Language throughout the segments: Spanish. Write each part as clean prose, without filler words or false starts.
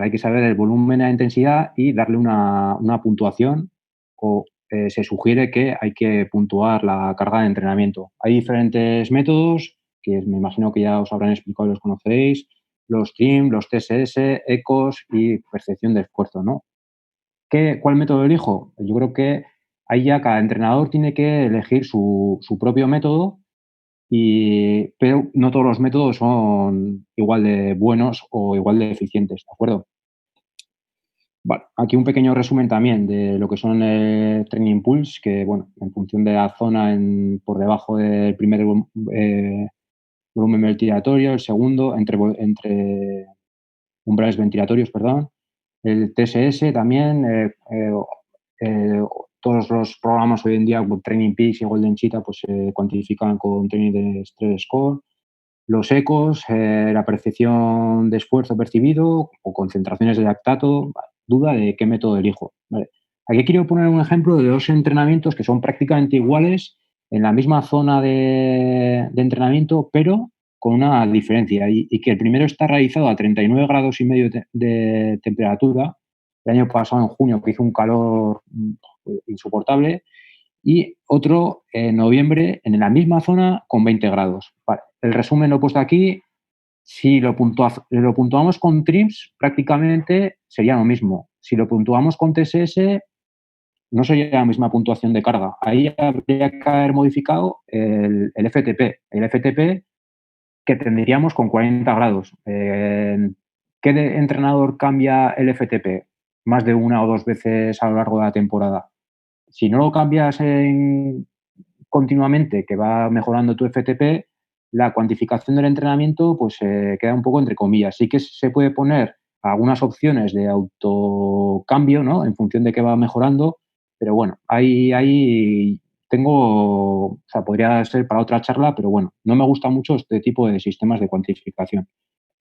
Hay que saber el volumen y la intensidad y darle una puntuación o se sugiere que hay que puntuar la carga de entrenamiento. Hay diferentes métodos que me imagino que ya os habrán explicado y los conocéis, los TRIM, los TSS, ECOS y percepción de esfuerzo, ¿no? ¿Cuál método elijo? Yo creo que ahí ya cada entrenador tiene que elegir su propio método, pero no todos los métodos son igual de buenos o igual de eficientes, ¿de acuerdo? Vale, aquí un pequeño resumen también de lo que son training pools, que bueno, en función de la zona por debajo del primer volumen ventilatorio, el segundo, entre umbrales ventilatorios, perdón, el TSS también, todos los programas hoy en día, como Training Peaks y Golden Cheetah, pues se cuantifican con Training de Stress Score. Los ecos, la percepción de esfuerzo percibido o concentraciones de lactato, vale, duda de qué método elijo. Vale. Aquí quiero poner un ejemplo de dos entrenamientos que son prácticamente iguales en la misma zona de entrenamiento, pero con una diferencia, y que el primero está realizado a 39 grados y medio de temperatura, el año pasado en junio, que hizo un calor insoportable, y otro en noviembre en la misma zona con 20 grados. Vale. El resumen lo he puesto aquí. Si lo puntuamos con TRIMS, prácticamente sería lo mismo. Si lo puntuamos con TSS, no sería la misma puntuación de carga. Ahí habría que haber modificado el FTP. El FTP que tendríamos con 40 grados. ¿Qué entrenador cambia el FTP? Más de una o dos veces a lo largo de la temporada. Si no lo cambias continuamente, que va mejorando tu FTP, la cuantificación del entrenamiento pues queda un poco entre comillas. Sí que se puede poner algunas opciones de autocambio, ¿no? En función de que va mejorando, pero bueno, ahí tengo, o sea, podría ser para otra charla, pero bueno, no me gusta mucho este tipo de sistemas de cuantificación.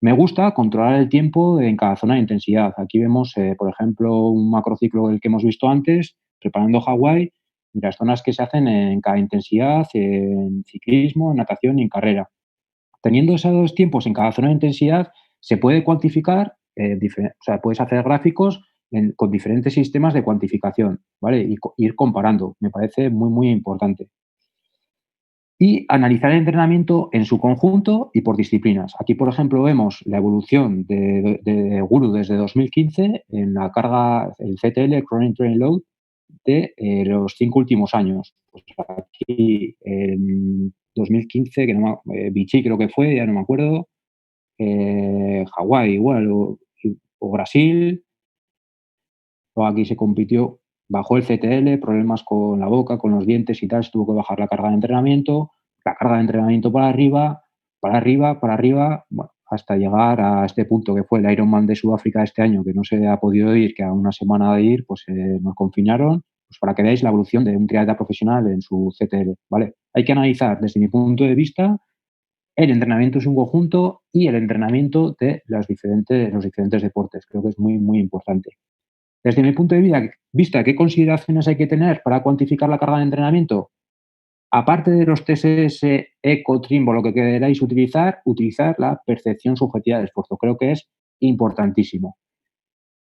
Me gusta controlar el tiempo en cada zona de intensidad. Aquí vemos, por ejemplo, un macrociclo del que hemos visto antes, preparando Hawái, y las zonas que se hacen en cada intensidad, en ciclismo, en natación y en carrera. Teniendo esos dos tiempos en cada zona de intensidad, se puede cuantificar, o sea, puedes hacer gráficos con diferentes sistemas de cuantificación, ¿vale? Y ir comparando. Me parece muy, muy importante. Y analizar el entrenamiento en su conjunto y por disciplinas. Aquí, por ejemplo, vemos la evolución de Guru desde 2015 en la carga, el CTL, Chronic Training Load, de los 5 últimos años. Pues aquí en 2015, que no Vichy creo que fue, ya no me acuerdo, Hawái igual, o Brasil, o aquí se compitió, bajó el CTL, problemas con la boca, con los dientes y tal, se tuvo que bajar la carga de entrenamiento, la carga de entrenamiento para arriba, para arriba, para arriba, bueno, hasta llegar a este punto que fue el Ironman de Sudáfrica este año, que no se ha podido ir, que a una semana de ir, pues nos confinaron, pues para que veáis la evolución de un triatleta profesional en su CTL, ¿vale? Hay que analizar desde mi punto de vista el entrenamiento es un conjunto y el entrenamiento de los diferentes deportes. Creo que es muy, muy importante. Desde mi punto de vista, ¿qué consideraciones hay que tener para cuantificar la carga de entrenamiento? Aparte de los TSS, ECO, Trimbo, lo que queráis utilizar la percepción subjetiva de esfuerzo. Creo que es importantísimo.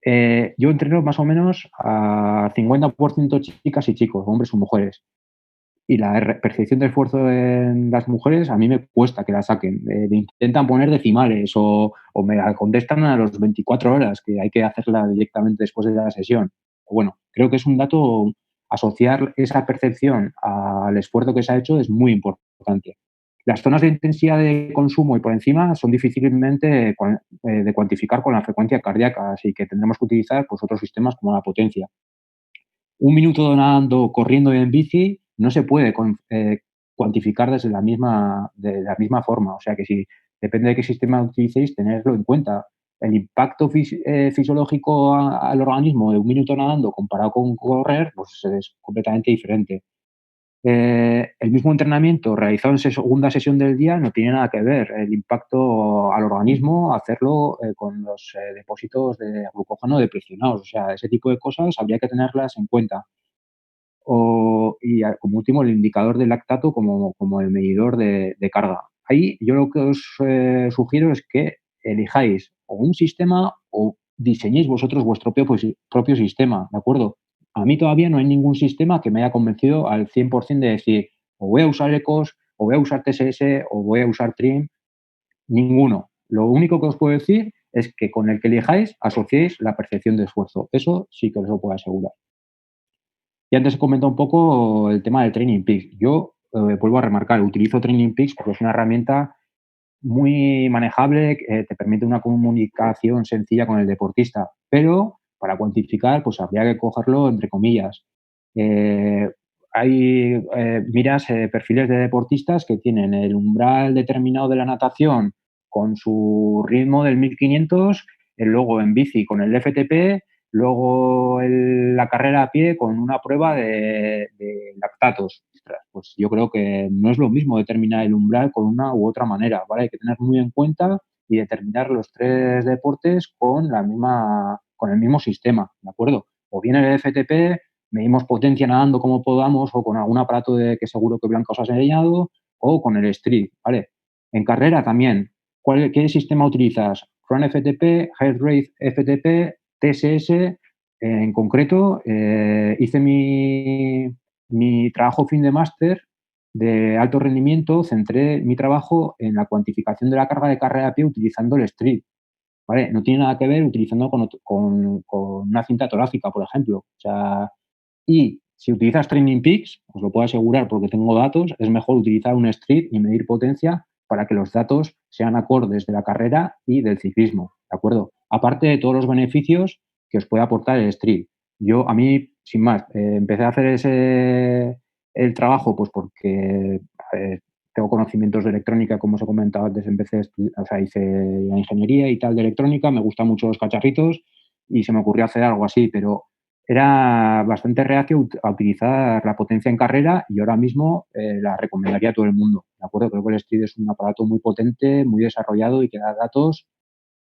Yo entreno más o menos a 50% chicas y chicos, hombres o mujeres. Y la percepción de esfuerzo en las mujeres a mí me cuesta que la saquen. Me intentan poner decimales o me la contestan a las 24 horas, que hay que hacerla directamente después de la sesión. Bueno, creo que es un dato, asociar esa percepción al esfuerzo que se ha hecho es muy importante. Las zonas de intensidad de consumo y por encima son difícilmente de cuantificar con la frecuencia cardíaca, así que tendremos que utilizar pues, otros sistemas como la potencia. Un minuto nadando, corriendo y en bici no se puede cuantificar de la misma forma. O sea que si depende de qué sistema utilicéis, tenerlo en cuenta. El impacto fisiológico al organismo de un minuto nadando comparado con correr, pues es completamente diferente. El mismo entrenamiento realizado en segunda sesión del día no tiene nada que ver. El impacto al organismo, hacerlo con los depósitos de glucógeno depresionados. O sea, ese tipo de cosas habría que tenerlas en cuenta. Como último, el indicador de lactato como el medidor de carga. Ahí yo lo que os sugiero es que elijáis o un sistema o diseñéis vosotros vuestro propio sistema, ¿de acuerdo? A mí todavía no hay ningún sistema que me haya convencido al 100% de decir, o voy a usar Ecos, o voy a usar TSS, o voy a usar Trim, ninguno. Lo único que os puedo decir es que con el que elijáis asociéis la percepción de esfuerzo. Eso sí que os lo puedo asegurar. Y antes he comentado un poco el tema del Training Peaks. Yo vuelvo a remarcar, utilizo Training Peaks porque es una herramienta muy manejable, te permite una comunicación sencilla con el deportista, pero para cuantificar, pues habría que cogerlo entre comillas. Eh, miras perfiles de deportistas que tienen el umbral determinado de la natación con su ritmo del 1500, luego en bici con el FTP, luego la carrera a pie con una prueba de lactatos. Ostras, pues yo creo que no es lo mismo determinar el umbral con una u otra manera, ¿vale? Hay que tener muy en cuenta y determinar los tres deportes con el mismo sistema, ¿de acuerdo? O bien el FTP, medimos potencia nadando como podamos o con algún aparato que seguro que Blanca os ha enseñado o con el Street, ¿vale? En carrera también, ¿qué sistema utilizas? Run FTP, Heart Rate FTP, TSS. En concreto, hice mi trabajo fin de máster de alto rendimiento, centré mi trabajo en la cuantificación de la carga de carrera a pie utilizando el Street. ¿Vale? No tiene nada que ver utilizando con una cinta torácica, por ejemplo. O sea, y si utilizas Training Peaks, os lo puedo asegurar porque tengo datos, es mejor utilizar un Street y medir potencia para que los datos sean acordes de la carrera y del ciclismo, ¿de acuerdo? Aparte de todos los beneficios que os puede aportar el Street. A mí, sin más, empecé a hacer el trabajo pues porque tengo conocimientos de electrónica, como os he comentado antes, o sea, hice la ingeniería y tal de electrónica, me gustan mucho los cacharritos y se me ocurrió hacer algo así, pero era bastante reacio a utilizar la potencia en carrera y ahora mismo la recomendaría a todo el mundo, ¿de acuerdo? Creo que el Street es un aparato muy potente, muy desarrollado y que da datos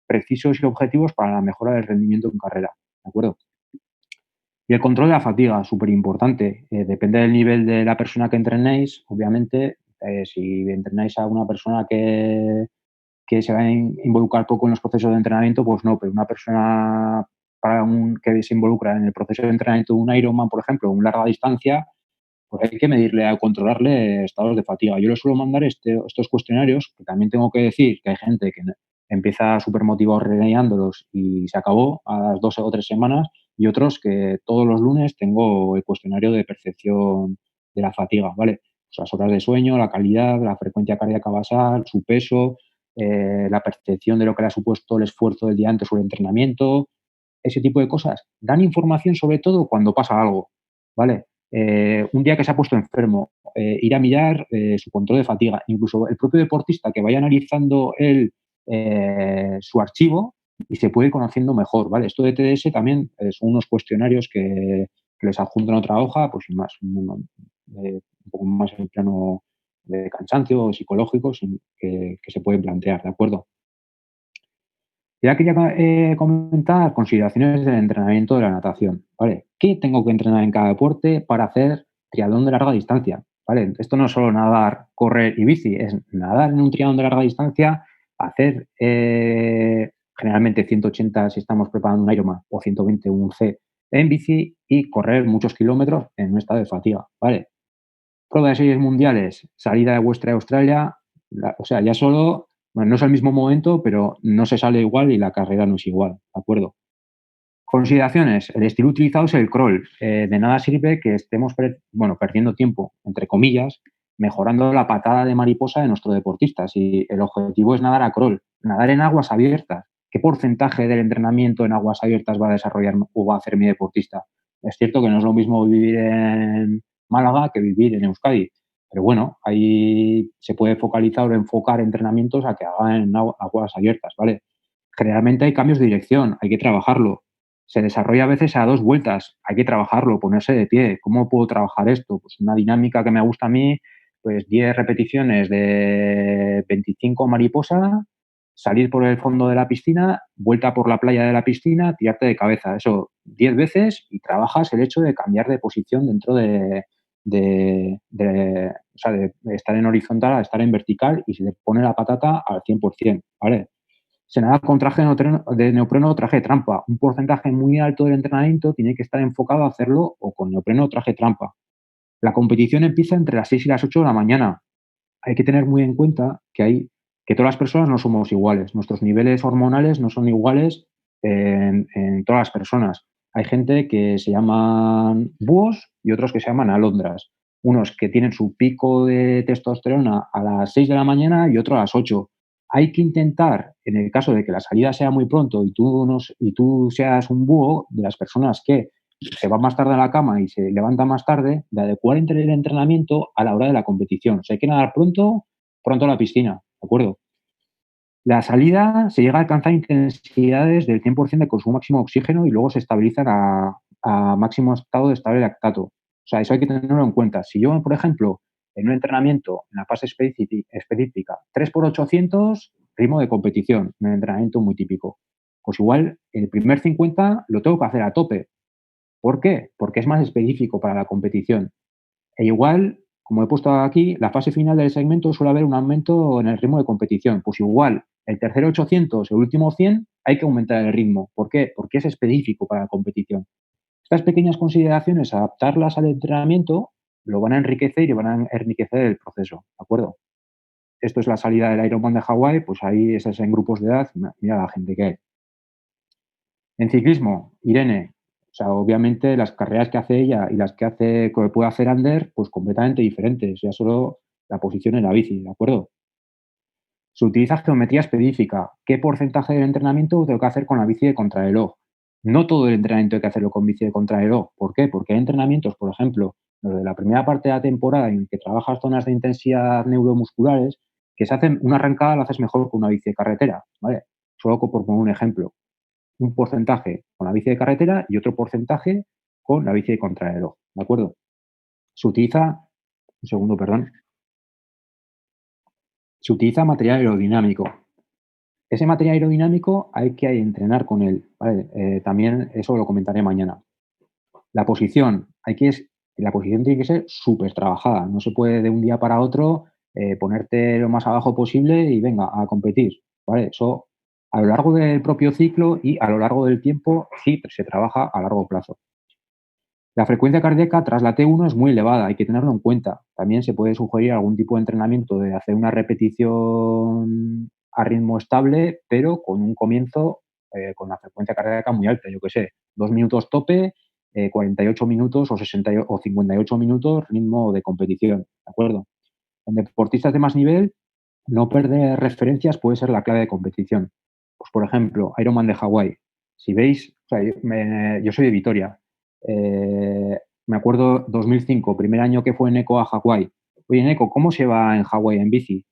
precisos y objetivos para la mejora del rendimiento en carrera, ¿de acuerdo? Y el control de la fatiga, súper importante. Depende del nivel de la persona que entrenéis, obviamente. Si entrenáis a una persona que se va a involucrar poco en los procesos de entrenamiento, pues no, pero una persona que se involucra en el proceso de entrenamiento de un Ironman, por ejemplo, o una larga distancia, pues hay que medirle, a controlarle estados de fatiga. Yo le suelo mandar estos cuestionarios, que también tengo que decir que hay gente que empieza súper motivado rellenándolos y se acabó a las 2 o 3 semanas, y otros que todos los lunes tengo el cuestionario de percepción de la fatiga, ¿vale? Pues las horas de sueño, la calidad, la frecuencia cardíaca basal, su peso, la percepción de lo que le ha supuesto el esfuerzo del día antes o el entrenamiento, ese tipo de cosas. Dan información sobre todo cuando pasa algo, ¿vale? Un día que se ha puesto enfermo, ir a mirar su control de fatiga. Incluso el propio deportista que vaya analizando su archivo y se puede ir conociendo mejor, ¿vale? Esto de TDS también son unos cuestionarios que les adjuntan a otra hoja, pues sin más, un poco más en plano de cansancio psicológico que se pueden plantear, ¿de acuerdo? Ya quería comentar consideraciones del entrenamiento de la natación, ¿vale? ¿Qué tengo que entrenar en cada deporte para hacer triatlón de larga distancia? ¿Vale? Esto no es solo nadar, correr y bici, es nadar en un triatlón de larga distancia, hacer generalmente 180 si estamos preparando un Ironman o 120 un C en bici y correr muchos kilómetros en un estado de fatiga, ¿vale? Prueba de series mundiales, salida de vuestra Australia, o sea, ya solo, bueno, no es el mismo momento, pero no se sale igual y la carrera no es igual, ¿de acuerdo? Consideraciones, el estilo utilizado es el crawl. De nada sirve que estemos perdiendo tiempo, entre comillas, mejorando la patada de mariposa de nuestro deportista. Si el objetivo es nadar a crawl, nadar en aguas abiertas, ¿qué porcentaje del entrenamiento en aguas abiertas va a desarrollar o va a hacer mi deportista? Es cierto que no es lo mismo vivir en Málaga que vivir en Euskadi, pero bueno, ahí se puede focalizar o enfocar entrenamientos a que hagan en aguas abiertas, ¿vale? Generalmente hay cambios de dirección, hay que trabajarlo. Se desarrolla a veces a dos vueltas, hay que trabajarlo, ponerse de pie. ¿Cómo puedo trabajar esto? Pues una dinámica que me gusta a mí, pues 10 repeticiones de 25 mariposa, salir por el fondo de la piscina, vuelta por la playa de la piscina, tirarte de cabeza. Eso 10 veces y trabajas el hecho de cambiar de posición dentro o sea, de estar en horizontal a estar en vertical y se le pone la patata al 100%, ¿vale? Se nada con traje de neopreno o traje de trampa. Un porcentaje muy alto del entrenamiento tiene que estar enfocado a hacerlo o con neopreno o traje de trampa. La competición empieza entre las 6 y las 8 de la mañana. Hay que tener muy en cuenta que todas las personas no somos iguales. Nuestros niveles hormonales no son iguales en todas las personas. Hay gente que se llaman búhos y otros que se llaman alondras. Unos que tienen su pico de testosterona a las 6 de la mañana y otro a las 8. Hay que intentar, en el caso de que la salida sea muy pronto y tú seas un búho, de las personas que se va más tarde a la cama y se levanta más tarde, de adecuar el entrenamiento a la hora de la competición. Si hay que nadar pronto, pronto a la piscina, ¿de acuerdo? La salida se llega a alcanzar intensidades del 100% de consumo máximo de oxígeno y luego se estabilizan a máximo estado de estable lactato. O sea, eso hay que tenerlo en cuenta. Si yo, por ejemplo, en un entrenamiento, en la fase específica, 3 por 800, ritmo de competición, un entrenamiento muy típico, pues igual el primer 50 lo tengo que hacer a tope. ¿Por qué? Porque es más específico para la competición. E igual, como he puesto aquí, la fase final del segmento suele haber un aumento en el ritmo de competición. Pues igual, el tercer 800, el último 100, hay que aumentar el ritmo. ¿Por qué? Porque es específico para la competición. Estas pequeñas consideraciones, adaptarlas al entrenamiento, lo van a enriquecer y van a enriquecer el proceso, ¿de acuerdo? Esto es la salida del Ironman de Hawái, pues ahí esas en grupos de edad, mira la gente que hay. En ciclismo, Irene, o sea, obviamente las carreras que hace ella y las que puede hacer Ander, pues completamente diferentes, ya solo la posición en la bici, ¿de acuerdo? Se utiliza geometría específica. ¿Qué porcentaje del entrenamiento tengo que hacer con la bici de contrarreloj? No todo el entrenamiento hay que hacerlo con bici de contrarreloj. ¿Por qué? Porque hay entrenamientos, por ejemplo, los de la primera parte de la temporada en que trabajas zonas de intensidad neuromusculares, que se hacen una arrancada, la haces mejor con una bici de carretera, ¿vale? Solo por poner un ejemplo, un porcentaje con la bici de carretera y otro porcentaje con la bici de contrarreloj, ¿de acuerdo? Se utiliza, un segundo, perdón, se utiliza material aerodinámico. Ese material aerodinámico hay que entrenar con él, ¿vale? También eso lo comentaré mañana. La posición, la posición tiene que ser súper trabajada, no se puede de un día para otro ponerte lo más abajo posible y venga a competir, ¿vale? Eso a lo largo del propio ciclo y a lo largo del tiempo sí se trabaja a largo plazo. La frecuencia cardíaca tras la T1 es muy elevada, hay que tenerlo en cuenta. También se puede sugerir algún tipo de entrenamiento de hacer una repetición a ritmo estable, pero con un comienzo con la frecuencia cardíaca muy alta, yo qué sé, 2 minutos tope, 48 minutos o 58 minutos ritmo de competición, ¿de acuerdo? En deportistas de más nivel, no perder referencias puede ser la clave de competición. Pues, por ejemplo, Ironman de Hawái. Si veis, o sea, yo soy de Vitoria. Me acuerdo 2005, primer año que fue Neko a Hawái. Oye, Neko, ¿cómo se va en Hawái en bici?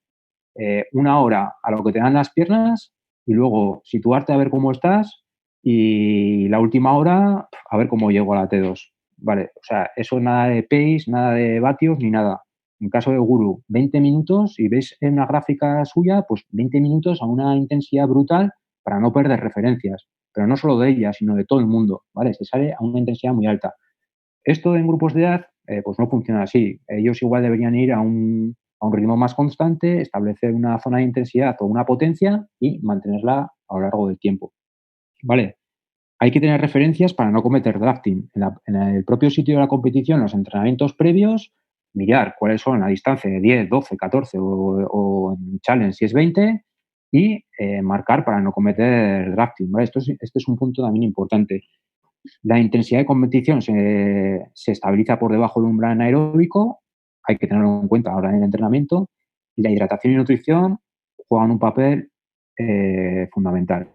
1 hora a lo que te dan las piernas y luego situarte a ver cómo estás y la última hora a ver cómo llego a la T2. Vale, o sea, eso nada de pace, nada de vatios ni nada. En caso de Guru, 20 minutos y veis en una gráfica suya, pues 20 minutos a una intensidad brutal para no perder referencias. Pero no solo de ella, sino de todo el mundo, ¿vale? Se sale a una intensidad muy alta. Esto en grupos de edad, pues no funciona así. Ellos igual deberían ir a un ritmo más constante, establecer una zona de intensidad o una potencia y mantenerla a lo largo del tiempo. ¿Vale? Hay que tener referencias para no cometer drafting. En el propio sitio de la competición, los entrenamientos previos, mirar cuáles son la distancia de 10, 12, 14 o en challenge si es 20 y marcar para no cometer drafting. ¿Vale? Este es un punto también importante. La intensidad de competición se estabiliza por debajo del umbral anaeróbico, hay que tenerlo en cuenta ahora en el entrenamiento, y la hidratación y nutrición juegan un papel fundamental.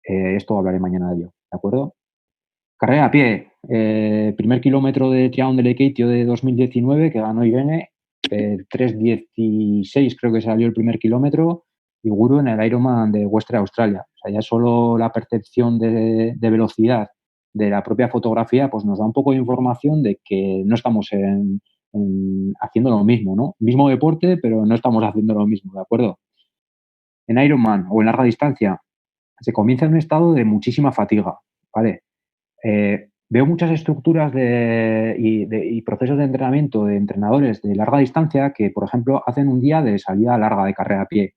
Esto hablaré mañana de ello, ¿de acuerdo? Carrera a pie, primer kilómetro de Triatlón de Lekeitio de 2019 que ganó Irene, 3:16 creo que salió el primer kilómetro, y Guru en el Ironman de Western Australia. O sea, ya solo la percepción de velocidad de la propia fotografía pues nos da un poco de información de que no estamos haciendo lo mismo, ¿no? Mismo deporte, pero no estamos haciendo lo mismo, ¿de acuerdo? En Ironman o en larga distancia se comienza en un estado de muchísima fatiga, ¿vale? Veo muchas estructuras y procesos de entrenamiento de entrenadores de larga distancia que, por ejemplo, hacen un día de salida larga de carrera a pie.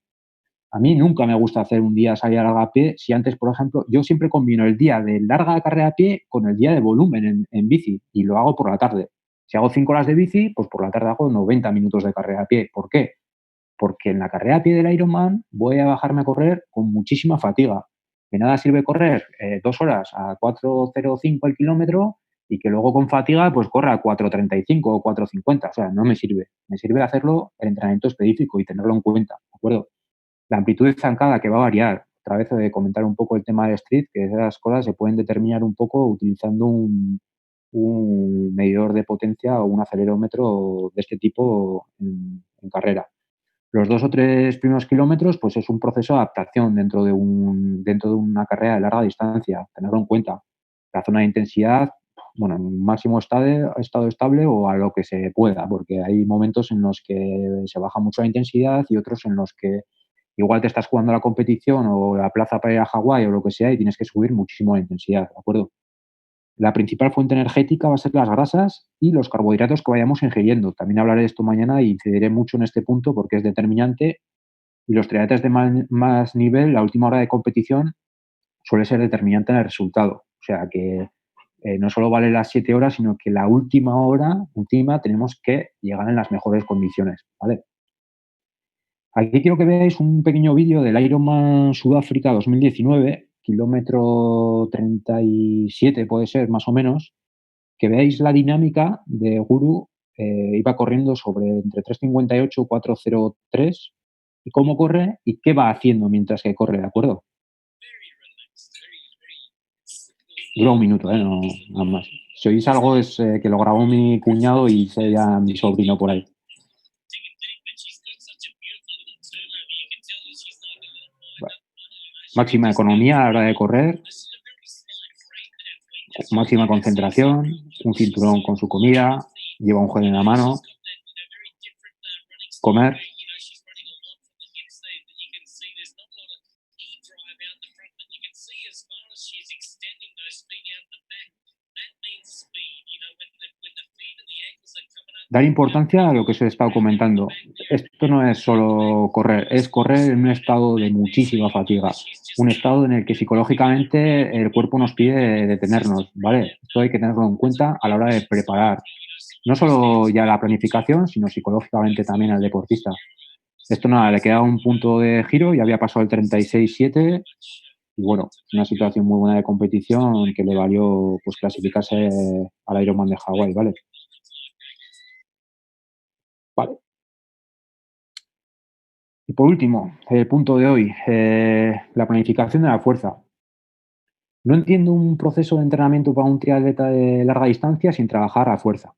A mí nunca me gusta hacer un día salir a larga a pie si antes, por ejemplo, yo siempre combino el día de larga carrera a pie con el día de volumen en bici y lo hago por la tarde. Si hago 5 horas de bici, pues por la tarde hago 90 minutos de carrera a pie. ¿Por qué? Porque en la carrera a pie del Ironman voy a bajarme a correr con muchísima fatiga. De nada sirve correr 2 horas a 4,05 el kilómetro y que luego con fatiga pues corra a 4,35 o 4,50. O sea, no me sirve. Me sirve hacerlo el entrenamiento específico y tenerlo en cuenta, ¿de acuerdo? La amplitud de zancada que va a variar. Otra vez comentar un poco el tema del street, que esas cosas se pueden determinar un poco utilizando un medidor de potencia o un acelerómetro de este tipo en carrera. Los 2 o 3 primeros kilómetros, pues es un proceso de adaptación dentro de una carrera de larga distancia, tenerlo en cuenta. La zona de intensidad, bueno, en un máximo estado estable o a lo que se pueda, porque hay momentos en los que se baja mucho la intensidad y otros en los que igual te estás jugando la competición o la plaza para ir a Hawái o lo que sea y tienes que subir muchísimo la intensidad, ¿de acuerdo? La principal fuente energética va a ser las grasas y los carbohidratos que vayamos ingiriendo. También hablaré de esto mañana y incidiré mucho en este punto porque es determinante y los triatletas de más nivel, la última hora de competición suele ser determinante en el resultado. O sea que no solo vale las 7 horas, sino que la última hora encima tenemos que llegar en las mejores condiciones, ¿vale? Aquí quiero que veáis un pequeño vídeo del Ironman Sudáfrica 2019, kilómetro 37 puede ser más o menos, que veáis la dinámica de Guru. Iba corriendo sobre entre 3,58 y 4,03 y cómo corre y qué va haciendo mientras que corre, ¿de acuerdo? Dura un minuto, no, nada más. Si oís algo es que lo grabó mi cuñado y sería mi sobrino por ahí. Bueno, máxima economía a la hora de correr, máxima concentración, un cinturón con su comida, lleva un gel en la mano, comer. Dar importancia a lo que os he estado comentando. Esto no es solo correr, es correr en un estado de muchísima fatiga, un estado en el que psicológicamente el cuerpo nos pide detenernos, ¿vale? Esto hay que tenerlo en cuenta a la hora de preparar no solo ya la planificación, sino psicológicamente también al deportista. Esto nada, le queda un punto de giro y había pasado el 36,7 y bueno, una situación muy buena de competición que le valió pues clasificarse al Ironman de Hawái, ¿vale? Vale. Y por último, el punto de hoy, la planificación de la fuerza. No entiendo un proceso de entrenamiento para un triatleta de larga distancia sin trabajar a fuerza.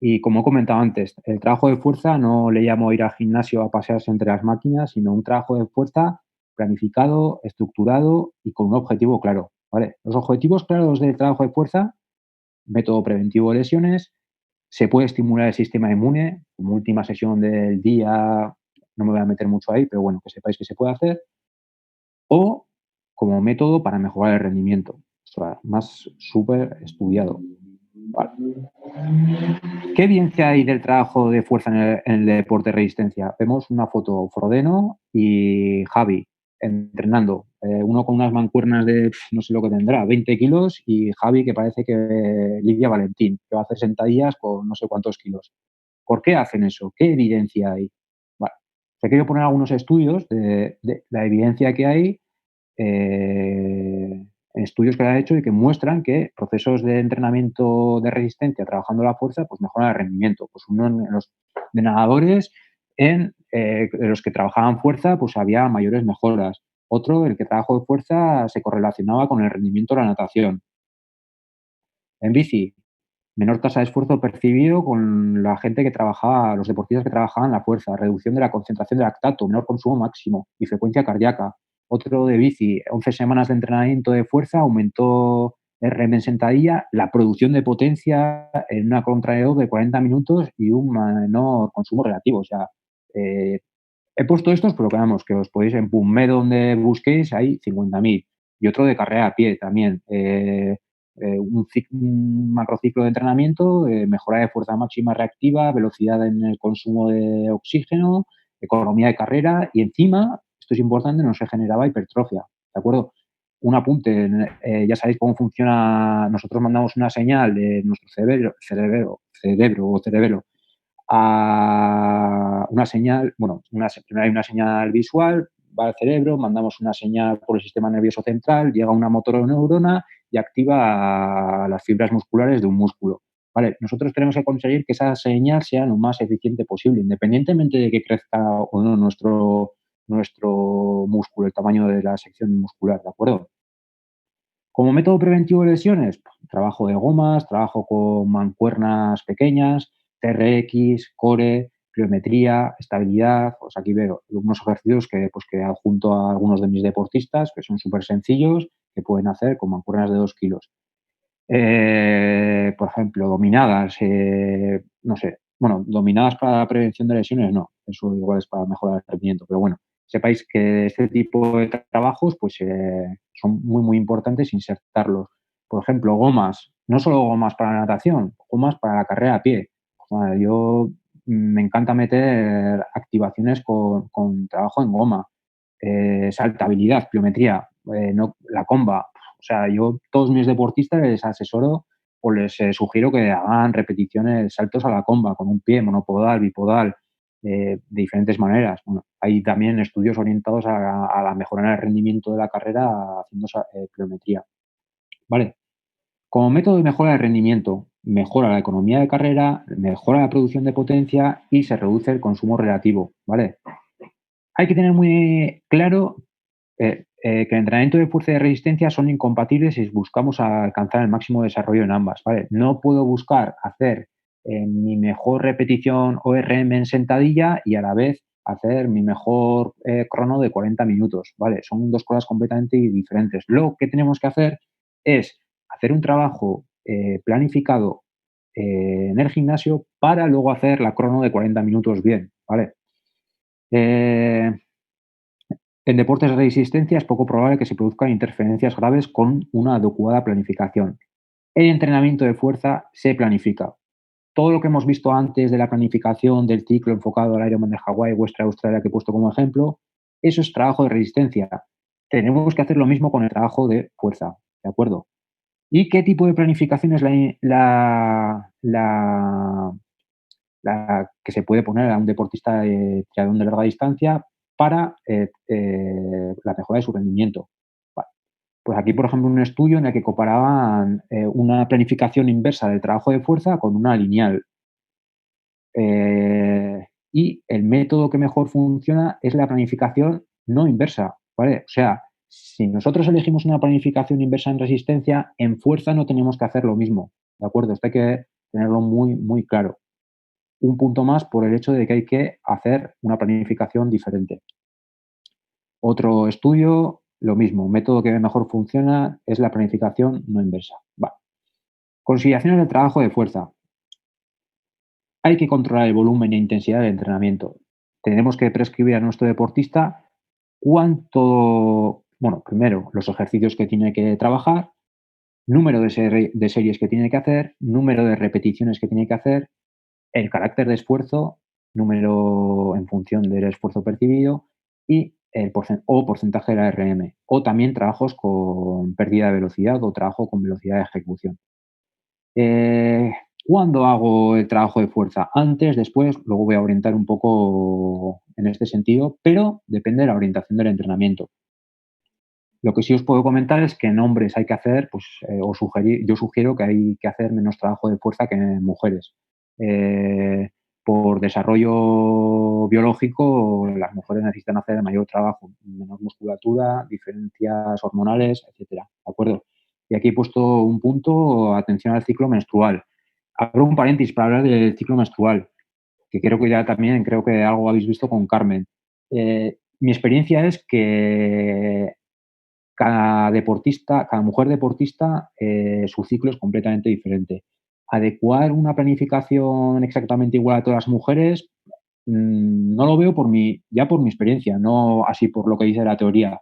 Y como he comentado antes, el trabajo de fuerza no le llamo ir al gimnasio a pasearse entre las máquinas, sino un trabajo de fuerza planificado, estructurado y con un objetivo claro, ¿vale? Los objetivos claros del trabajo de fuerza, método preventivo de lesiones, se puede estimular el sistema inmune, como última sesión del día, no me voy a meter mucho ahí, pero bueno, que sepáis que se puede hacer, o como método para mejorar el rendimiento, o sea, más súper estudiado. Vale. ¿Qué evidencia hay del trabajo de fuerza en el deporte de resistencia? Vemos una foto, Frodeno y Javi entrenando. Uno con unas mancuernas de, no sé lo que tendrá, 20 kilos y Javi que parece que Lidia Valentín, que va a hacer sentadillas con no sé cuántos kilos. ¿Por qué hacen eso? ¿Qué evidencia hay? Vale. Te quiero poner algunos estudios de la evidencia que hay, estudios que ha hecho y que muestran que procesos de entrenamiento de resistencia trabajando la fuerza, pues mejoran el rendimiento. Pues uno en los de nadadores, en los que trabajaban fuerza, pues había mayores mejoras. Otro, el que trabajó de fuerza, se correlacionaba con el rendimiento de la natación. En bici, menor tasa de esfuerzo percibido con la gente que trabajaba, los deportistas que trabajaban la fuerza, reducción de la concentración de lactato, menor consumo máximo y frecuencia cardíaca. Otro de bici, 11 semanas de entrenamiento de fuerza, aumentó RM en sentadilla, la producción de potencia en una contrarreloj de 40 minutos y un menor consumo relativo. O sea, eh, he puesto estos, pero que vamos, que os podéis en PubMed donde busquéis, hay 50.000. Y otro de carrera a pie también. Un macrociclo de entrenamiento, mejora de fuerza máxima reactiva, velocidad en el consumo de oxígeno, economía de carrera y encima esto es importante, no se generaba hipertrofia, ¿de acuerdo? Un apunte, ya sabéis cómo funciona, nosotros mandamos una señal de nuestro cerebro o cerebelo a una señal, bueno, primero hay una señal visual, va al cerebro, mandamos una señal por el sistema nervioso central, llega una motoneurona y activa las fibras musculares de un músculo. Vale, nosotros tenemos que conseguir que esa señal sea lo más eficiente posible, independientemente de que crezca o no nuestro músculo, el tamaño de la sección muscular, ¿de acuerdo? Como método preventivo de lesiones, pues, trabajo de gomas, trabajo con mancuernas pequeñas, TRX, core, pliometría, estabilidad. Pues aquí veo unos ejercicios que adjunto a algunos de mis deportistas, que son súper sencillos, que pueden hacer con mancuernas de 2 kilos. Por ejemplo, dominadas, no sé, bueno, dominadas para la prevención de lesiones no, eso igual es para mejorar el rendimiento, pero bueno, sepáis que este tipo de trabajos pues son muy, muy importantes insertarlos. Por ejemplo, gomas, no solo gomas para la natación, gomas para la carrera a pie. Yo me encanta meter activaciones con trabajo en goma, saltabilidad, pliometría, la comba, o sea, yo todos mis deportistas les asesoro o les sugiero que hagan repeticiones, saltos a la comba con un pie, monopodal, bipodal, de diferentes maneras. Bueno, hay también estudios orientados a la mejora en el rendimiento de la carrera haciendo pliometría. Vale. Como método de mejora del rendimiento, mejora la economía de carrera, mejora la producción de potencia y se reduce el consumo relativo. ¿Vale? Hay que tener muy claro que el entrenamiento de fuerza y de resistencia son incompatibles si buscamos alcanzar el máximo desarrollo en ambas, ¿vale? No puedo buscar hacer mi mejor repetición ORM en sentadilla y a la vez hacer mi mejor crono de 40 minutos, ¿vale? Son dos cosas completamente diferentes. Lo que tenemos que hacer es hacer un trabajo planificado en el gimnasio para luego hacer la crono de 40 minutos bien, ¿vale? Eh, en deportes de resistencia es poco probable que se produzcan interferencias graves con una adecuada planificación. El entrenamiento de fuerza se planifica. Todo lo que hemos visto antes de la planificación del ciclo enfocado al Ironman de Hawái, Western Australia que he puesto como ejemplo, eso es trabajo de resistencia. Tenemos que hacer lo mismo con el trabajo de fuerza, ¿de acuerdo? ¿Y qué tipo de planificación es la que se puede poner a un deportista de triatlón de larga distancia para la mejora de su rendimiento? Vale. Pues aquí, por ejemplo, un estudio en el que comparaban una planificación inversa del trabajo de fuerza con una lineal. Y el método que mejor funciona es la planificación no inversa, ¿vale? O sea, si nosotros elegimos una planificación inversa en resistencia, en fuerza no tenemos que hacer lo mismo, ¿de acuerdo? Esto hay que tenerlo muy, muy claro. Un punto más por el hecho de que hay que hacer una planificación diferente. Otro estudio, lo mismo, un método que mejor funciona es la planificación no inversa. Vale. Consideraciones del trabajo de fuerza. Hay que controlar el volumen e intensidad del entrenamiento. Tenemos que prescribir a nuestro deportista bueno, primero, los ejercicios que tiene que trabajar, número de series que tiene que hacer, número de repeticiones que tiene que hacer, el carácter de esfuerzo, número en función del esfuerzo percibido y el porcentaje de la RM. O también trabajos con pérdida de velocidad o trabajo con velocidad de ejecución. Eh, ¿Cuándo hago el trabajo de fuerza? Antes, después, luego voy a orientar un poco en este sentido, pero depende de la orientación del entrenamiento. Lo que sí os puedo comentar es que en hombres hay que hacer, pues, yo sugiero que hay que hacer menos trabajo de fuerza que en mujeres. Eh, por desarrollo biológico, las mujeres necesitan hacer mayor trabajo, menos musculatura, diferencias hormonales, etcétera. ¿De acuerdo? Y aquí he puesto un punto, atención al ciclo menstrual. Abro un paréntesis para hablar del ciclo menstrual, que creo que ya también, creo que algo habéis visto con Carmen. Mi experiencia es que cada deportista, cada mujer deportista, su ciclo es completamente diferente. Adecuar una planificación exactamente igual a todas las mujeres, no lo veo ya por mi experiencia, no así por lo que dice la teoría.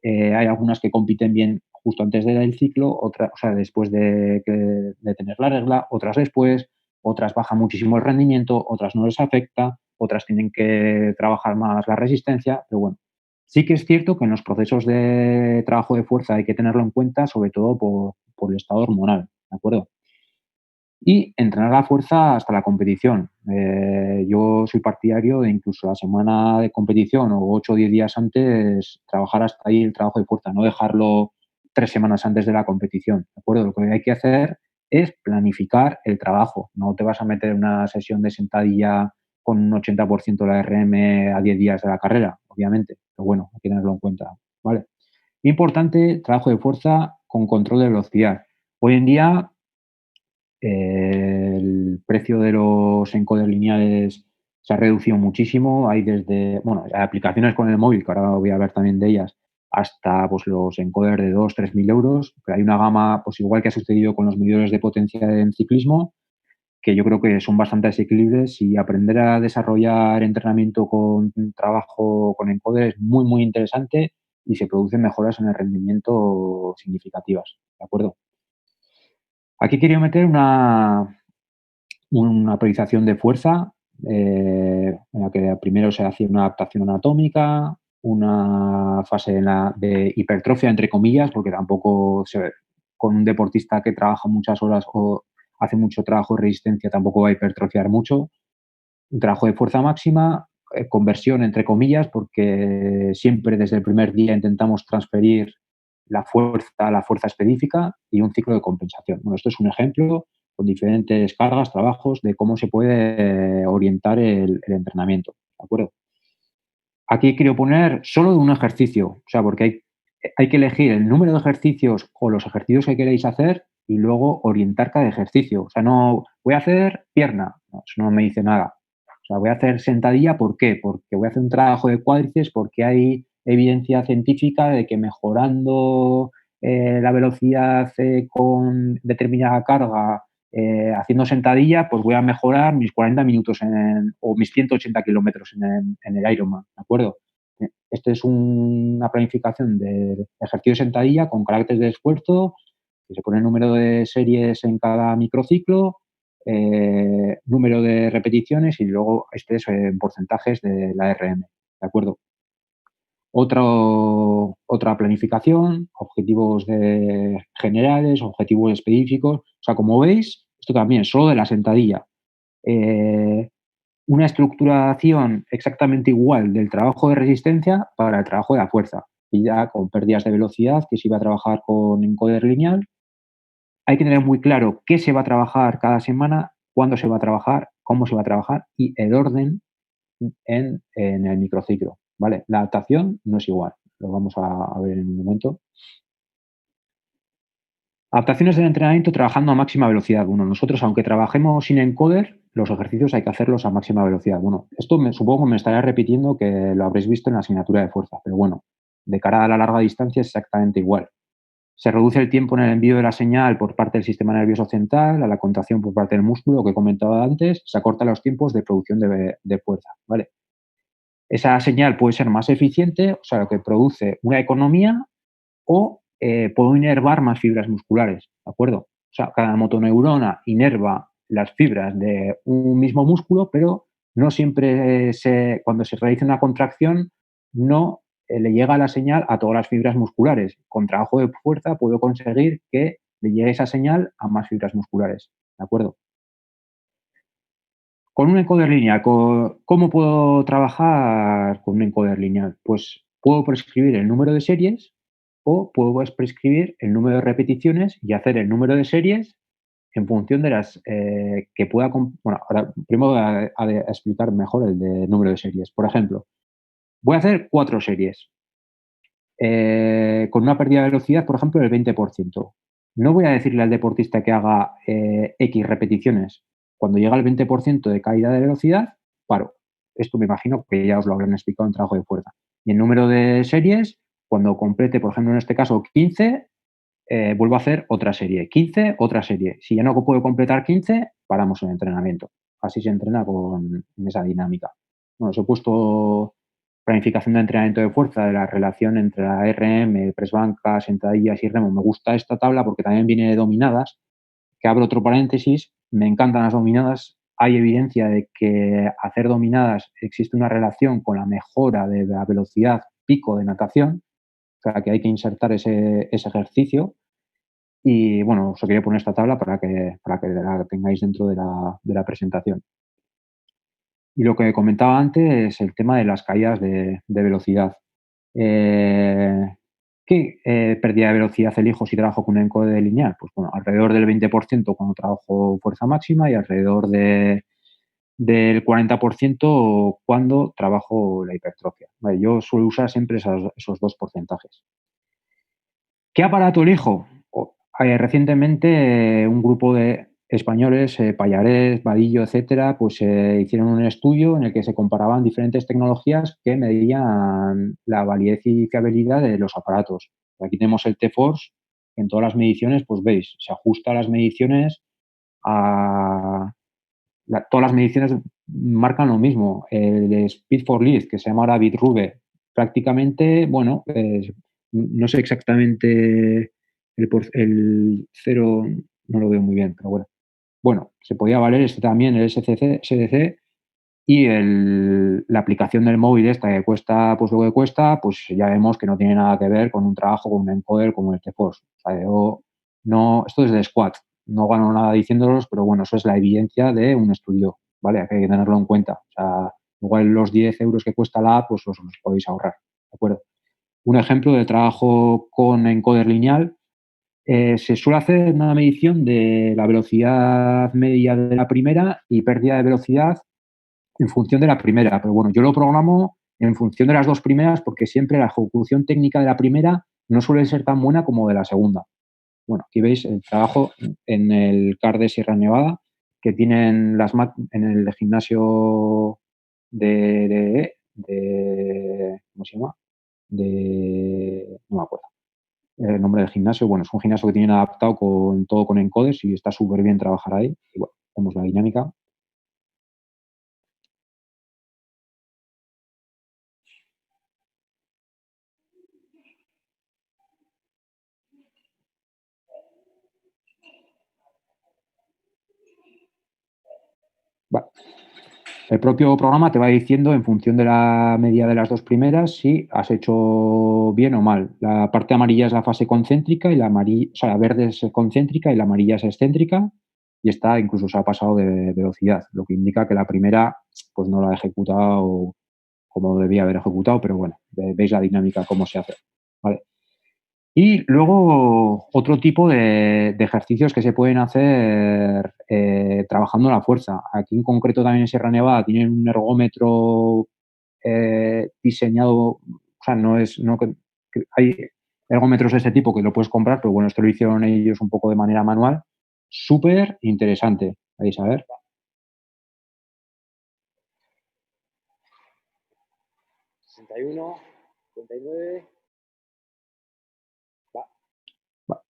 Hay algunas que compiten bien justo antes del ciclo, otras, o sea, después de tener la regla, otras después, otras baja muchísimo el rendimiento, otras no les afecta, otras tienen que trabajar más la resistencia, pero bueno, Sí que es cierto que en los procesos de trabajo de fuerza hay que tenerlo en cuenta, sobre todo por el estado hormonal, ¿de acuerdo? Y entrenar la fuerza hasta la competición. Yo soy partidario de incluso la semana de competición o 8 o 10 días antes trabajar hasta ahí el trabajo de fuerza, no dejarlo 3 semanas antes de la competición, ¿de acuerdo? Lo que hay que hacer es planificar el trabajo. No te vas a meter en una sesión de sentadilla con un 80% de la RM a 10 días de la carrera, obviamente, pero bueno, hay que tenerlo en cuenta, ¿vale? Importante, trabajo de fuerza con control de velocidad. Hoy en día el precio de los encoders lineales se ha reducido muchísimo. Hay desde, bueno, aplicaciones con el móvil, que ahora voy a hablar también de ellas, hasta pues, los encoders de 2.000 a 3.000 euros. Pero hay una gama, pues igual que ha sucedido con los medidores de potencia en ciclismo, que yo creo que son bastante asequibles y aprender a desarrollar entrenamiento con trabajo con encoder es muy, muy interesante y se producen mejoras en el rendimiento significativas. ¿De acuerdo? Aquí quería meter una priorización de fuerza, en la que primero se hacía una adaptación anatómica, una fase de hipertrofia, entre comillas, porque tampoco con un deportista que trabaja muchas horas o hace mucho trabajo de resistencia tampoco va a hipertrofiar mucho. Un trabajo de fuerza máxima, conversión, entre comillas, porque siempre desde el primer día intentamos transferir la fuerza a la fuerza específica y un ciclo de compensación. Bueno, esto es un ejemplo con diferentes cargas, trabajos, de cómo se puede orientar el entrenamiento. ¿De acuerdo? Aquí quiero poner solo de un ejercicio, o sea, porque hay que elegir el número de ejercicios o los ejercicios que queréis hacer y luego orientar cada ejercicio. O sea, no voy a hacer pierna, no, eso no me dice nada. O sea, voy a hacer sentadilla, ¿por qué? Porque voy a hacer un trabajo de cuádriceps, porque hay evidencia científica de que mejorando la velocidad con determinada carga, haciendo sentadilla, pues voy a mejorar mis 40 minutos o mis 180 kilómetros en el Ironman, ¿de acuerdo? Esta es una planificación de ejercicio de sentadilla con caracteres de esfuerzo, que se pone el número de series en cada microciclo, número de repeticiones y luego en porcentajes de la RM, ¿de acuerdo? Otra planificación, objetivos generales, objetivos específicos. O sea, como veis, esto también solo de la sentadilla. Eh, una estructuración exactamente igual del trabajo de resistencia para el trabajo de la fuerza. Y ya con pérdidas de velocidad, que se iba a trabajar con encoder lineal. Hay que tener muy claro qué se va a trabajar cada semana, cuándo se va a trabajar, cómo se va a trabajar y el orden en el microciclo, ¿vale? La adaptación no es igual, lo vamos a ver en un momento. Adaptaciones del entrenamiento trabajando a máxima velocidad. Bueno, nosotros, aunque trabajemos sin encoder, los ejercicios hay que hacerlos a máxima velocidad. Bueno, esto supongo que me estaré repitiendo que lo habréis visto en la asignatura de fuerza, pero bueno, de cara a la larga distancia es exactamente igual. Se reduce el tiempo en el envío de la señal por parte del sistema nervioso central a la contracción por parte del músculo, que he comentado antes, se acortan los tiempos de producción de fuerza, ¿vale? Esa señal puede ser más eficiente, o sea, lo que produce una economía o puedo inervar más fibras musculares, ¿de acuerdo? O sea, cada motoneurona inerva las fibras de un mismo músculo, pero no siempre cuando se realiza una contracción no le llega la señal a todas las fibras musculares. Con trabajo de fuerza puedo conseguir que le llegue esa señal a más fibras musculares, ¿de acuerdo? Con un encoder lineal, ¿cómo puedo trabajar con un encoder lineal? Pues puedo prescribir el número de series o puedo prescribir el número de repeticiones y hacer el número de series en función de las que pueda. Bueno, ahora primero voy a explicar mejor el de número de series. Por ejemplo, voy a hacer 4 series con una pérdida de velocidad, por ejemplo, del 20%. No voy a decirle al deportista que haga X repeticiones. Cuando llega al 20% de caída de velocidad, paro. Esto me imagino que ya os lo habrán explicado en trabajo de fuerza. Y el número de series, cuando complete, por ejemplo, en este caso 15, vuelvo a hacer otra serie. 15, otra serie. Si ya no puedo completar 15, paramos el entrenamiento. Así se entrena con esa dinámica. Bueno, os he puesto planificación de entrenamiento de fuerza, de la relación entre la RM, press banca, sentadillas y remo. Me gusta esta tabla porque también viene de dominadas, que abro otro paréntesis, me encantan las dominadas. Hay evidencia de que hacer dominadas existe una relación con la mejora de la velocidad pico de natación, o sea, que hay que insertar ese ejercicio. Y bueno, os quería poner esta tabla para que la tengáis dentro de la presentación. Y lo que comentaba antes es el tema de las caídas de velocidad. Eh, ¿Qué pérdida de velocidad elijo si trabajo con un encoder lineal? Pues bueno, alrededor del 20% cuando trabajo fuerza máxima y alrededor del 40% cuando trabajo la hipertrofia. Vale, yo suelo usar siempre esos dos porcentajes. ¿Qué aparato elijo? Recientemente un grupo de españoles, Pallarés, Vadillo, etcétera, pues hicieron un estudio en el que se comparaban diferentes tecnologías que medían la validez y fiabilidad de los aparatos. Aquí tenemos el T-Force, que en todas las mediciones, pues veis, se ajusta a las mediciones a... todas las mediciones marcan lo mismo. El Speed for Lead, que se llama ahora Bitrube, prácticamente, bueno, no sé exactamente el cero, no lo veo muy bien, pero bueno. Bueno, se podía valer este también, el SDC, y la aplicación del móvil esta que cuesta pues lo que cuesta, pues ya vemos que no tiene nada que ver con un trabajo con un encoder como el T-Force. O sea, no, esto es de Squad, no gano nada diciéndolos, pero bueno, eso es la evidencia de un estudio, ¿vale? Hay que tenerlo en cuenta. O sea, igual los 10 euros que cuesta la app, pues os podéis ahorrar, ¿de acuerdo? Un ejemplo de trabajo con encoder lineal, se suele hacer una medición de la velocidad media de la primera y pérdida de velocidad en función de la primera. Pero bueno, yo lo programo en función de las dos primeras porque siempre la ejecución técnica de la primera no suele ser tan buena como de la segunda. Bueno, aquí veis el trabajo en el CAR de Sierra Nevada que tienen en el gimnasio ¿cómo se llama? No me acuerdo el nombre del gimnasio. Bueno, es un gimnasio que tienen adaptado con todo con encoders y está súper bien trabajar ahí. Y bueno, vemos la dinámica. Vale. El propio programa te va diciendo, en función de la media de las dos primeras, si has hecho bien o mal. La parte amarilla es la fase concéntrica y la verde es concéntrica y la amarilla es excéntrica y está incluso se ha pasado de velocidad, lo que indica que la primera pues no la ha ejecutado como debía haber ejecutado, pero bueno, veis la dinámica, cómo se hace. ¿Vale? Y luego otro tipo de ejercicios que se pueden hacer trabajando la fuerza. Aquí en concreto también en Sierra Nevada tienen un ergómetro diseñado, o sea, que hay ergómetros de este tipo que lo puedes comprar, pero bueno, esto lo hicieron ellos un poco de manera manual. Súper interesante. Vais a ver. 61, 59.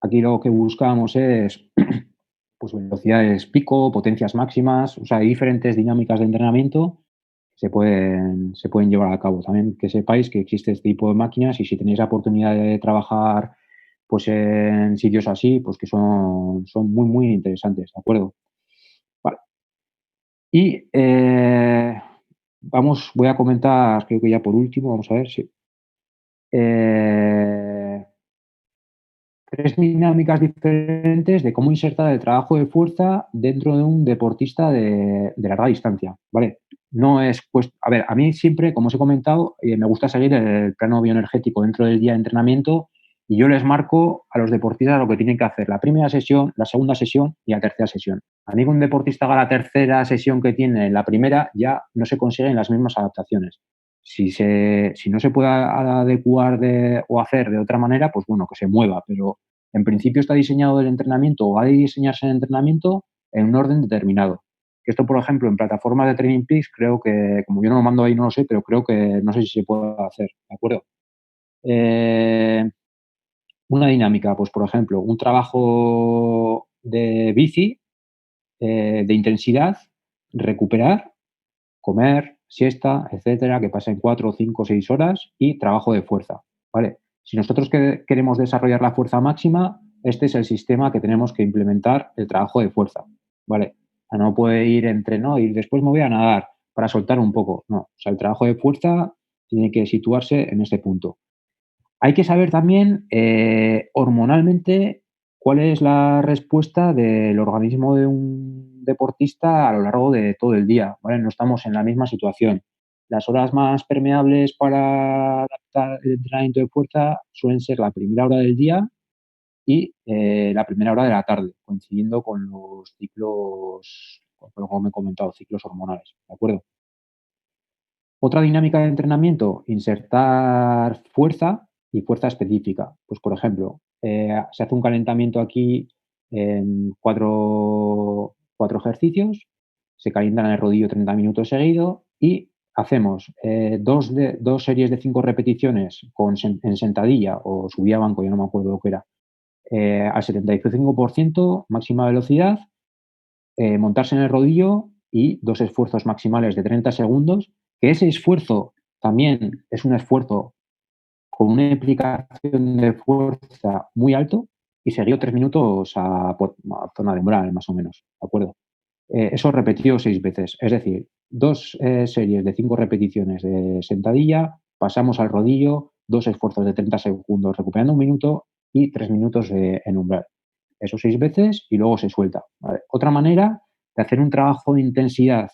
Aquí lo que buscamos es pues velocidades pico, potencias máximas, o sea, hay diferentes dinámicas de entrenamiento que se pueden llevar a cabo. También que sepáis que existe este tipo de máquinas y si tenéis la oportunidad de trabajar pues en sitios así, pues que son muy, muy interesantes, ¿de acuerdo? Vale. Y voy a comentar, creo que ya por último, vamos a ver si. Eh, Tres dinámicas diferentes de cómo insertar el trabajo de fuerza dentro de un deportista de larga distancia, ¿vale? No es, pues, a ver, a mí siempre, como os he comentado, me gusta seguir el plano bioenergético dentro del día de entrenamiento y yo les marco a los deportistas lo que tienen que hacer la primera sesión, la segunda sesión y la tercera sesión. A mí que un deportista haga la tercera sesión que tiene en la primera, ya no se consiguen las mismas adaptaciones. Si no se puede adecuar o hacer de otra manera, pues bueno, que se mueva, pero en principio está diseñado el entrenamiento o ha de diseñarse el entrenamiento en un orden determinado. Esto, por ejemplo, en plataformas de Training Peaks, creo que, como yo no lo mando ahí, no lo sé, pero creo que no sé si se puede hacer, ¿de acuerdo? Eh, una dinámica, pues por ejemplo, un trabajo de bici, de intensidad, recuperar, comer, siesta, etcétera, que pasen 4, 5, 6 horas y trabajo de fuerza, ¿vale? Si nosotros queremos desarrollar la fuerza máxima, este es el sistema que tenemos que implementar el trabajo de fuerza, ¿vale? O sea, no puede ir entre, no, y después me voy a nadar para soltar un poco, no. O sea, el trabajo de fuerza Tiene que situarse en ese punto. Hay que saber también, hormonalmente, cuál es la respuesta del organismo de un deportista a lo largo de todo el día, ¿vale? No estamos en la misma situación. Las horas más permeables para adaptar el entrenamiento de fuerza suelen ser la primera hora del día y, la primera hora de la tarde, coincidiendo con los ciclos, como he comentado, ciclos hormonales, ¿de acuerdo? Otra dinámica de entrenamiento, insertar fuerza y fuerza específica. Pues, por ejemplo, se hace un calentamiento aquí en cuatro ejercicios, se calientan el rodillo 30 minutos seguidos y hacemos dos series de 5 repeticiones en sentadilla o subida a banco, ya no me acuerdo lo que era, al 75% máxima velocidad, montarse en el rodillo y dos esfuerzos maximales de 30 segundos, que ese esfuerzo también es un esfuerzo con una implicación de fuerza muy alto y seguido 3 minutos a zona de umbral, más o menos, ¿de acuerdo? Eso repetido 6 veces, es decir, 2 series de 5 repeticiones de sentadilla, pasamos al rodillo, 2 esfuerzos de 30 segundos recuperando un minuto y 3 minutos en umbral. Eso 6 veces y luego se suelta, ¿vale? Otra manera de hacer un trabajo de intensidad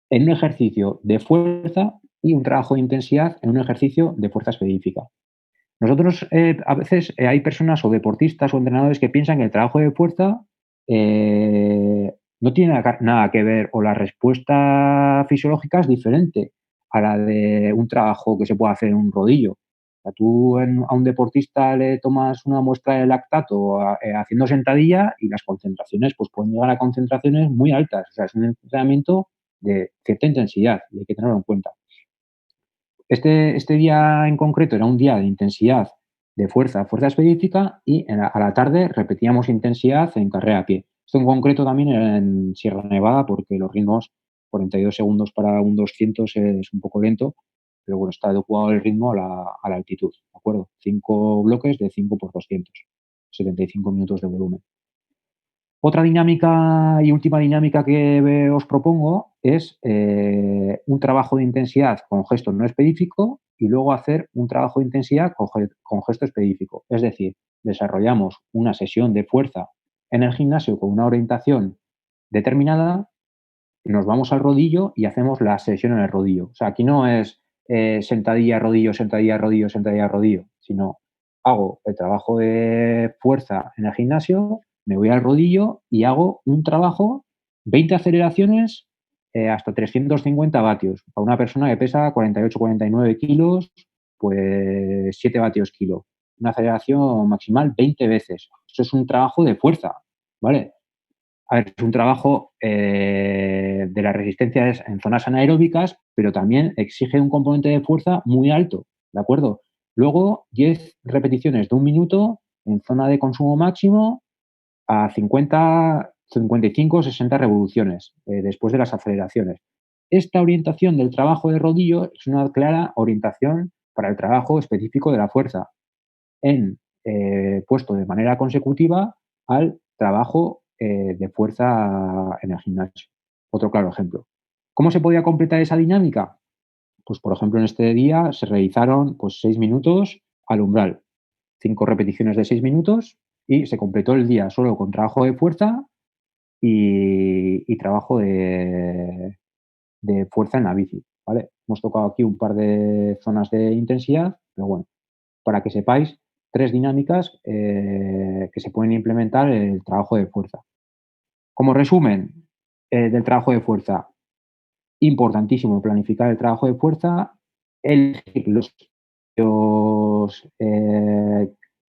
en un ejercicio de fuerza y un trabajo de intensidad en un ejercicio de fuerza específica. Nosotros, a veces, hay personas o deportistas o entrenadores que piensan que el trabajo de fuerza, no tiene nada que ver, o la respuesta fisiológica es diferente a la de un trabajo que se puede hacer en un rodillo. O sea, tú a un deportista le tomas una muestra de lactato haciendo sentadilla y las concentraciones, pues pueden llegar a concentraciones muy altas. O sea, es un entrenamiento de cierta intensidad y hay que tenerlo en cuenta. Este día en concreto era un día de intensidad de fuerza específica y a la tarde repetíamos intensidad en carrera a pie. Esto en concreto también era en Sierra Nevada porque los ritmos, 42 segundos para un 200 es un poco lento, pero bueno, está adecuado el ritmo a la altitud, ¿de acuerdo? 5 bloques de 5 por 200, 75 minutos de volumen. Otra dinámica y última dinámica que os propongo es un trabajo de intensidad con gesto no específico y luego hacer un trabajo de intensidad con gesto específico. Es decir, desarrollamos una sesión de fuerza en el gimnasio con una orientación determinada y nos vamos al rodillo y hacemos la sesión en el rodillo. O sea, aquí no es sentadilla, rodillo, sentadilla, rodillo, sentadilla, rodillo, sino hago el trabajo de fuerza en el gimnasio, me voy al rodillo y hago un trabajo, 20 aceleraciones hasta 350 vatios. Para una persona que pesa 48, 49 kilos, pues 7 vatios kilo. Una aceleración maximal 20 veces. Eso es un trabajo de fuerza, ¿vale? A ver, es un trabajo de las resistencias en zonas anaeróbicas, pero también exige un componente de fuerza muy alto, ¿de acuerdo? Luego, 10 repeticiones de un minuto en zona de consumo máximo a 50, 55, 60 revoluciones después de las aceleraciones. Esta orientación del trabajo de rodillo es una clara orientación para el trabajo específico de la fuerza puesto de manera consecutiva al trabajo de fuerza en el gimnasio. Otro claro ejemplo. ¿Cómo se podía completar esa dinámica? Pues, por ejemplo, en este día se realizaron pues, 6 minutos al umbral, 5 repeticiones de 6 minutos y se completó el día solo con trabajo de fuerza y trabajo de fuerza en la bici. ¿Vale? Hemos tocado aquí un par de zonas de intensidad, pero bueno, para que sepáis 3 dinámicas que se pueden implementar en el trabajo de fuerza. Como resumen del trabajo de fuerza, importantísimo planificar el trabajo de fuerza, elegir los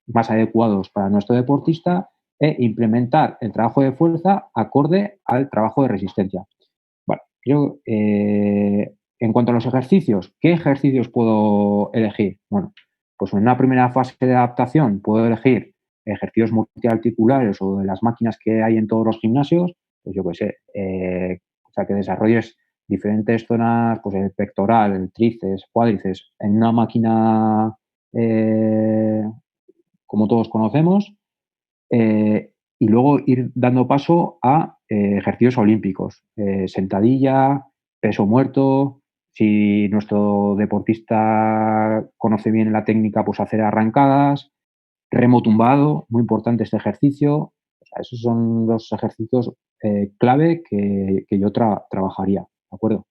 más adecuados para nuestro deportista e implementar el trabajo de fuerza acorde al trabajo de resistencia. Vale, yo, en cuanto a los ejercicios, ¿qué ejercicios puedo elegir? Bueno, pues en una primera fase de adaptación puedo elegir ejercicios multiarticulares o de las máquinas que hay en todos los gimnasios, pues yo qué sé, o sea, que desarrolles diferentes zonas, pues el pectoral, el tríceps, cuádriceps, en una máquina como todos conocemos, y luego ir dando paso a ejercicios olímpicos, sentadilla, peso muerto, Si nuestro deportista conoce bien la técnica, pues hacer arrancadas, remo tumbado, muy importante este ejercicio. O sea, esos son los ejercicios clave que yo trabajaría, ¿de acuerdo?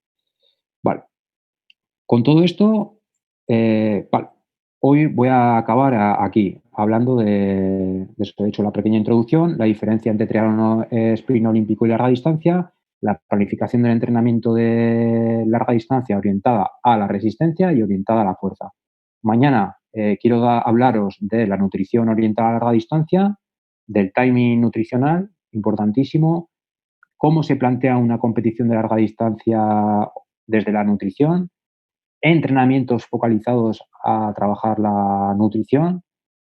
Vale. Con todo esto, vale, hoy voy a acabar aquí, hablando de eso. He hecho la pequeña introducción, la diferencia entre triatlón sprint olímpico y larga distancia, la planificación del entrenamiento de larga distancia orientada a la resistencia y orientada a la fuerza. Mañana quiero hablaros de la nutrición orientada a larga distancia, del timing nutricional, importantísimo, cómo se plantea una competición de larga distancia desde la nutrición, entrenamientos focalizados a trabajar la nutrición,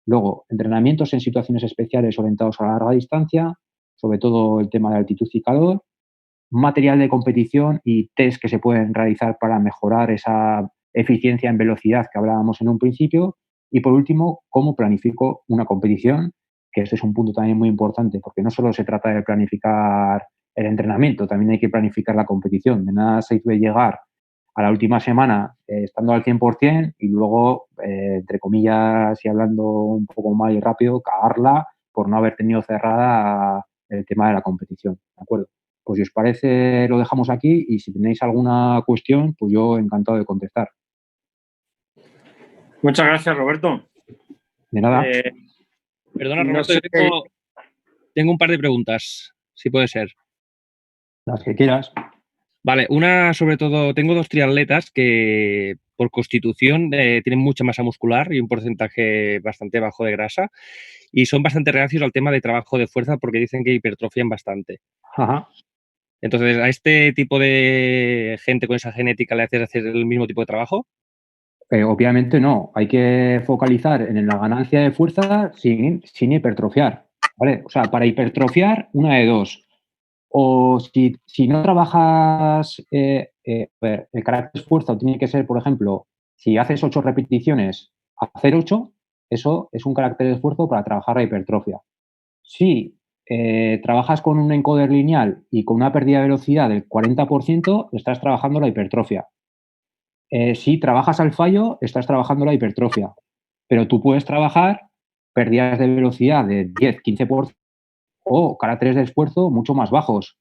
luego entrenamientos en situaciones especiales orientados a la larga distancia, sobre todo el tema de altitud y calor, material de competición y test que se pueden realizar para mejorar esa eficiencia en velocidad que hablábamos en un principio, y por último, cómo planifico una competición, que este es un punto también muy importante, porque no solo se trata de planificar el entrenamiento, también hay que planificar la competición. De nada sirve llegar a la última semana estando al 100% y luego, entre comillas y hablando un poco mal y rápido, cagarla por no haber tenido cerrada el tema de la competición, ¿de acuerdo? Pues si os parece lo dejamos aquí y si tenéis alguna cuestión, pues yo encantado de contestar. Muchas gracias, Roberto. De nada. Perdona, no Roberto, sé- yo tengo un par de preguntas, si puede ser. Las que quieras. Vale, una sobre todo, tengo dos triatletas que por constitución tienen mucha masa muscular y un porcentaje bastante bajo de grasa y son bastante reacios al tema de trabajo de fuerza porque dicen que hipertrofian bastante. Ajá. Entonces, ¿a este tipo de gente con esa genética le haces hacer el mismo tipo de trabajo? Obviamente no. Hay que focalizar en la ganancia de fuerza sin hipertrofiar. ¿Vale? O sea, para hipertrofiar, una de dos. O si no trabajas, a ver, el carácter de esfuerzo tiene que ser, por ejemplo, si haces 8 repeticiones, hacer 8, eso es un carácter de esfuerzo para trabajar la hipertrofia. Si trabajas con un encoder lineal y con una pérdida de velocidad del 40%, estás trabajando la hipertrofia. Si trabajas al fallo, estás trabajando la hipertrofia. Pero tú puedes trabajar pérdidas de velocidad de 10-15% o caracteres de esfuerzo mucho más bajos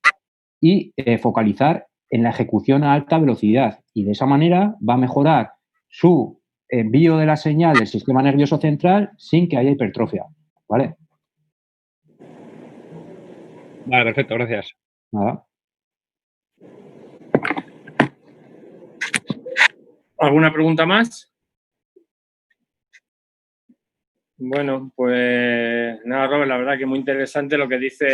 y focalizar en la ejecución a alta velocidad. Y de esa manera va a mejorar su envío de la señal del sistema nervioso central sin que haya hipertrofia. ¿Vale? Vale, perfecto, gracias. Nada. ¿Alguna pregunta más? Bueno, pues nada, Robert, la verdad que muy interesante lo que dice